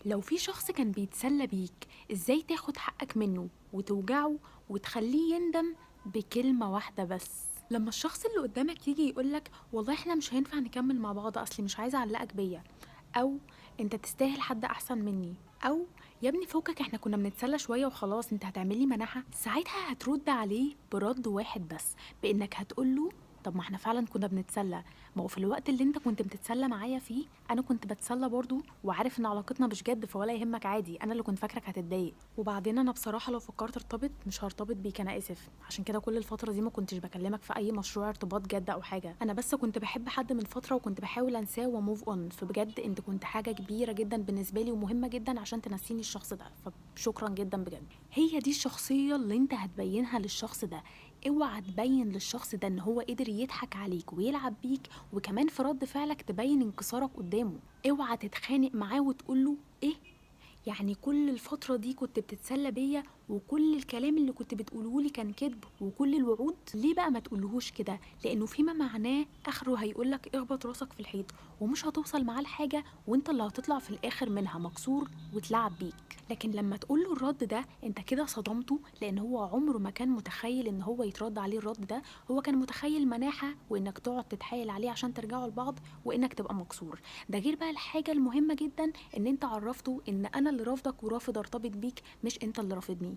لو في شخص كان بيتسلى بيك، ازاي تاخد حقك منه وتوجعه وتخليه يندم بكلمة واحدة بس؟ لما الشخص اللي قدامك يجي يقولك والله احنا مش هينفع نكمل مع بعض، اصلي مش عايزة اعلقك بيا، او انت تستاهل حد احسن مني، او يا ابني فوقك احنا كنا بنتسلى شوية وخلاص انت هتعملي مناحة، ساعتها هترد عليه برد واحد بس، بانك هتقوله طب ما احنا فعلا كنا بنتسلى، ما هو في الوقت اللي انت كنت بتتسلى معايا فيه انا كنت بتسلى برضو وعارف ان علاقتنا مش جد، فولا يهمك عادي، انا اللي كنت فاكرك هتتضايق. وبعدين انا بصراحه لو فكرت ارتبط مش هرتبط بيك، انا اسف، عشان كده كل الفتره دي ما كنتش بكلمك في اي مشروع ارتباط جد او حاجه، انا بس كنت بحب حد من فتره وكنت بحاول انساه وموف اون، فبجد انت كنت حاجه كبيره جدا بالنسبه لي ومهمه جدا عشان تنسيني الشخص ده، فشكرا جدا بجد. هي دي الشخصيه اللي انت هتبينها للشخص ده، اوعى تبين للشخص ده ان هو قدر يضحك عليك ويلعب بيك، وكمان في رد فعلك تبين انكسارك قدامه. اوعى تتخانق معاه وتقوله ايه يعني كل الفترة دي كنت بتتسلى بيا وكل الكلام اللي كنت بتقولهولي كان كذب وكل الوعود، ليه بقى ما تقولهوش كده؟ لانه فيما معناه اخره هيقولك اخبط راسك في الحيط، ومش هتوصل معاه لحاجة، وانت اللي هتطلع في الاخر منها مكسور وتلعب بيك. لكن لما تقوله الرد ده انت كده صدمته، لان هو عمره ما كان متخيل ان هو يترد عليه الرد ده، هو كان متخيل مناحة وانك تقعد تتحايل عليه عشان ترجعوا لبعض وانك تبقى مكسور. ده غير بقى الحاجة المهمة جدا ان انت عرفته ان انا اللي رافضك ورافض ارتبط بيك، مش انت اللي رافضني.